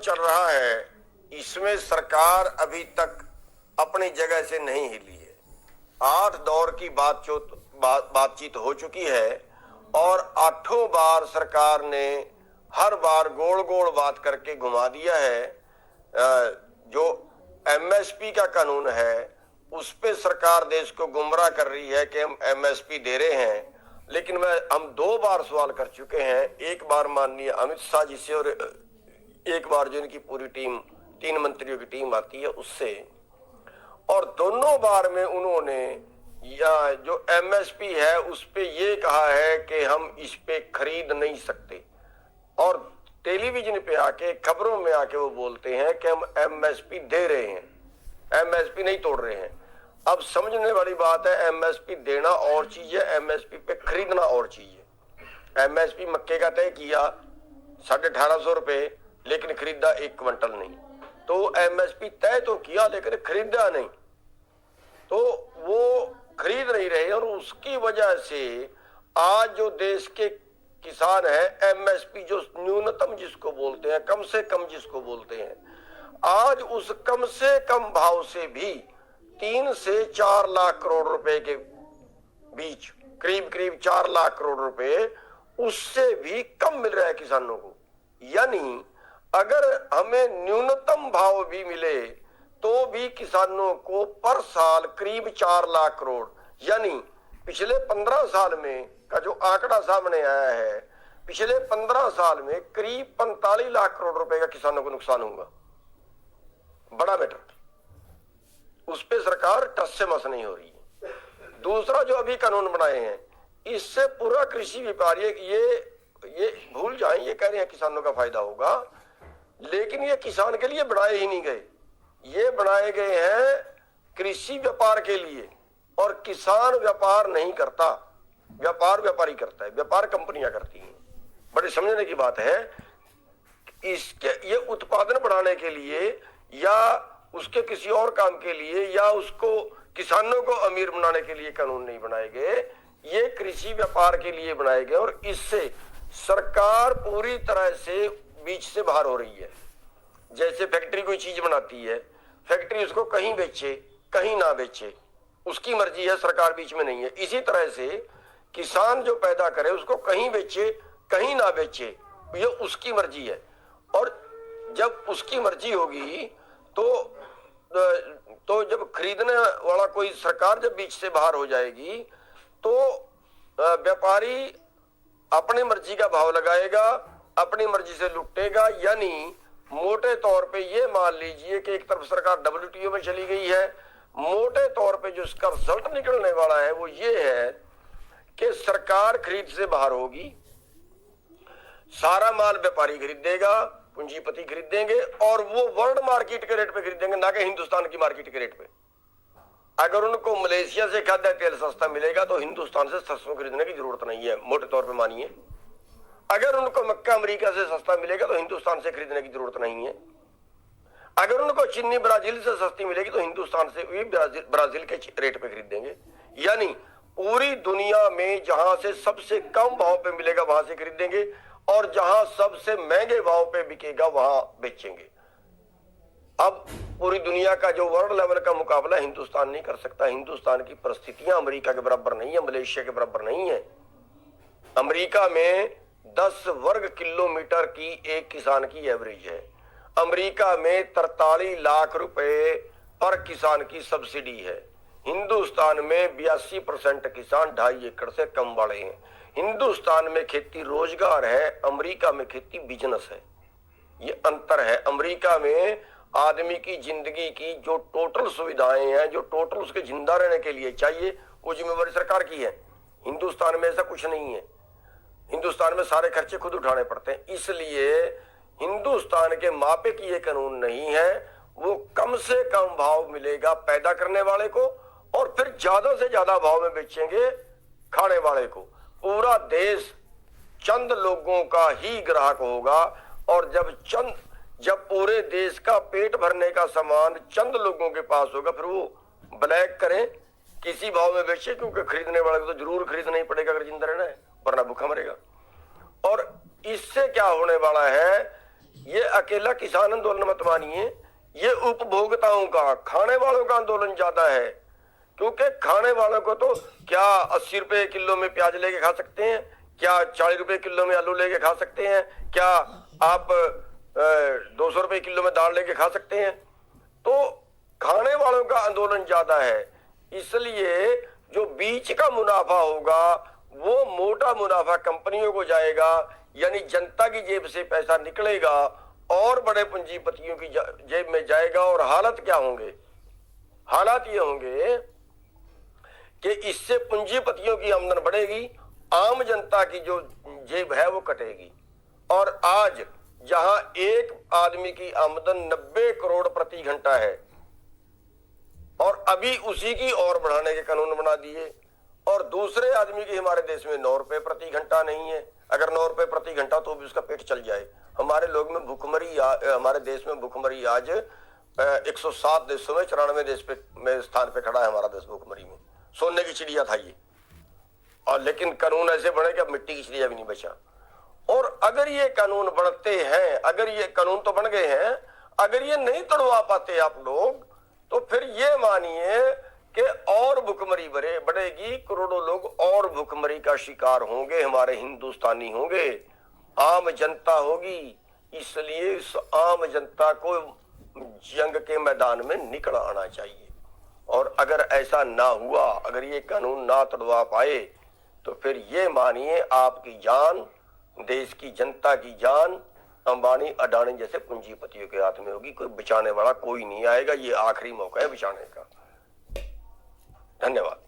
चल रहा है इसमें सरकार अभी तक अपनी जगह से नहीं हिली है। 8 दौर की बातचीत हो चुकी है और 8 बार सरकार ने हर बार गोल गोल बात करके घुमा दिया है। जो एमएसपी का कानून है उस पे सरकार देश को गुमराह कर रही है कि हम एमएसपी दे रहे हैं, लेकिन हम 2 बार सवाल कर चुके हैं। एक बार माननीय अमित शाह जी से और एक बार जो इनकी पूरी टीम 3 मंत्रियों की टीम आती है उससे, और दोनों बार में उन्होंने या जो एमएसपी है उस पे ये कहा है कि हम इस पे खरीद नहीं सकते, और टेलीविजन पे आके खबरों में आके वो बोलते हैं कि हम एमएसपी दे रहे हैं, एमएसपी नहीं तोड़ रहे हैं। अब समझने वाली बात है, एमएसपी देना और चीज है, एमएसपी पे खरीदना और चीज है। एमएसपी मक्के का तय किया 1850 रुपए, लेकिन खरीदा 1 क्विंटल नहीं, तो एमएसपी तय तो किया लेकिन खरीदा नहीं, तो वो खरीद नहीं रहे। और उसकी वजह से आज जो देश के किसान है, एमएसपी जो न्यूनतम जिसको बोलते हैं, कम से कम जिसको बोलते हैं, आज उस कम से कम भाव से भी 3 से 4 लाख करोड़ रुपए के बीच, करीब करीब 4 लाख करोड़ रुपए, उससे भी कम मिल रहा है किसानों को। यानी अगर हमें न्यूनतम भाव भी मिले तो भी किसानों को पर साल करीब 4 लाख करोड़, यानी पिछले 15 साल में का जो आंकड़ा सामने आया है, पिछले 15 साल में करीब 45 लाख करोड़ रुपए का किसानों को नुकसान होगा। बड़ा मैटर, उस पे सरकार टस से मस नहीं हो रही है। दूसरा जो अभी कानून बनाए हैं, इससे पूरा कृषि व्यापारी ये भूल जाएं, ये कह रहे हैं किसानों का फायदा होगा, लेकिन ये किसान के लिए बनाए ही नहीं गए, ये बनाए गए हैं कृषि व्यापार के लिए। और किसान व्यापार नहीं करता, व्यापार व्यापारी करता है, व्यापार कंपनियां करती हैं। बड़ी समझने की बात है, इसके ये उत्पादन बढ़ाने के लिए या उसके किसी और काम के लिए या उसको किसानों को अमीर बनाने के लिए कानून नहीं बनाए गए, ये कृषि व्यापार के लिए बनाए गए। और इससे सरकार पूरी तरह से बीच से बाहर हो रही है। जैसे फैक्ट्री कोई चीज बनाती है, फैक्ट्री उसको कहीं बेचे कहीं ना बेचे, उसकी मर्जी है, सरकार बीच में नहीं है। इसी तरह से किसान जो पैदा करे उसको कहीं बेचे कहीं ना बेचे, ये उसकी मर्जी है। और जब उसकी मर्जी होगी तो जब खरीदने वाला कोई, सरकार जब बीच से बाहर हो जाएगी तो व्यापारी अपनी मर्जी का भाव लगाएगा, अपनी मर्जी से लुटेगा। यानी मोटे तौर पे ये मान लीजिए कि एक तरफ सरकार डब्ल्यूटीओ में चली गई है, मोटे तौर पे जो इसका रिजल्ट निकलने वाला है वो ये है कि सरकार खरीद से बाहर होगी, सारा माल व्यापारी खरीदेगा, पूंजीपति खरीदेंगे, और वो वर्ल्ड मार्केट के रेट पे खरीदेंगे, ना कि हिंदुस्तान की मार्केट के रेट पे। अगर उनको मलेशिया से खाद्य तेल सस्ता मिलेगा तो हिंदुस्तान से सस्ता खरीदने की जरूरत नहीं है, मोटे तौर पे मानिए। अगर उनको मक्का अमेरिका से सस्ता मिलेगा तो हिंदुस्तान से खरीदने की जरूरत नहीं है। अगर उनको चीनी ब्राजील से सस्ती मिलेगी तो हिंदुस्तान से भी ब्राजील के रेट पे खरीदेंगे। यानी पूरी दुनिया में जहां से सबसे कम भाव पे मिलेगा वहां से खरीदेंगे, और जहां सबसे महंगे भाव पे बिकेगा वहां बेचेंगे। अब पूरी दुनिया का जो वर्ल्ड लेवल का मुकाबला हिंदुस्तान नहीं कर सकता। हिंदुस्तान की परिस्थितियां अमेरिका के बराबर नहीं है, मलेशिया के बराबर नहीं है। अमेरिका में 10 वर्ग किलोमीटर की एक किसान की एवरेज है। अमेरिका में 43 लाख रुपए पर किसान की सब्सिडी है। हिंदुस्तान में 82% किसान 2.5 एकड़ से कम वाले हैं। हिंदुस्तान में खेती रोजगार है, अमेरिका में खेती बिजनेस है। ये अंतर है। अमेरिका में आदमी की जिंदगी की जो टोटल सुविधाएं हैं, जो टोटल उसके जिंदा रहने के लिए चाहिए, वो जिम्मेवारी सरकार की है। हिंदुस्तान में ऐसा कुछ नहीं है। हिंदुस्तान में सारे खर्चे खुद उठाने पड़ते हैं। इसलिए हिंदुस्तान के मापे की ये कानून नहीं है। वो कम से कम भाव मिलेगा पैदा करने वाले को, और फिर ज्यादा से ज्यादा भाव में बेचेंगे खाने वाले को। पूरा देश चंद लोगों का ही ग्राहक होगा, और जब पूरे देश का पेट भरने का सामान चंद लोगों के पास होगा, फिर वो ब्लैक करें, किसी भाव में बेचे, क्योंकि खरीदने वाले को तो जरूर खरीदना ही पड़ेगा अगर जिंदा रहना है, वरना भूखा मरेगा। और इससे क्या होने वाला है ये अकेला किसान आंदोलन मत मानिए, ये उपभोक्ताओं का, खाने वालों का आंदोलन ज्यादा है। क्योंकि खाने वालों को तो क्या 80 रुपए किलो में प्याज लेके खा सकते हैं, क्या 40 रुपए किलो में आलू लेके खा सकते हैं, क्या आप 200 रुपए किलो में दाल लेके खा सकते हैं। तो खाने वालों का आंदोलन ज्यादा है, इसलिए जो बीच का मुनाफा होगा वो मोटा मुनाफा कंपनियों को जाएगा, यानी जनता की जेब से पैसा निकलेगा और बड़े पूंजीपतियों की जेब में जाएगा। और हालत क्या होंगे? हालात ये होंगे कि इससे पूंजीपतियों की आमदन बढ़ेगी, आम जनता की जो जेब है वो कटेगी। और आज जहां एक आदमी की आमदन 90 करोड़ प्रति घंटा है और अभी उसी की और बढ़ाने के कानून बना दिए, और दूसरे आदमी की हमारे देश में 9 रुपए प्रति घंटा नहीं है। अगर 9 रुपए प्रति घंटा तो भी उसका पेट चल जाए। हमारे लोग में भूखमरी, हमारे देश में भूखमरी आज 107 देशों में 94 देश में स्थान पे खड़ा है हमारा देश भूखमरी में। सोने की चिड़िया था ये, और लेकिन कानून ऐसे बने कि अब मिट्टी की चिड़िया भी नहीं बचा। और अगर ये कानून बनते हैं, अगर ये कानून तो बन गए हैं, अगर ये नहीं तोड़वा पाते आप लोग, तो फिर ये मानिए कि और भुखमरी बढ़ेगी, करोड़ों लोग और भुखमरी का शिकार होंगे, हमारे हिंदुस्तानी होंगे, आम जनता होगी। इसलिए इस आम जनता को जंग के मैदान में निकल आना चाहिए। और अगर ऐसा ना हुआ, अगर ये कानून ना तोड़वा पाए, तो फिर ये मानिए आपकी जान, देश की जनता की जान अंबानी अडानी जैसे पूंजीपतियों के हाथ में होगी। कोई बचाने वाला कोई नहीं आएगा। ये आखिरी मौका है बचाने का। धन्यवाद।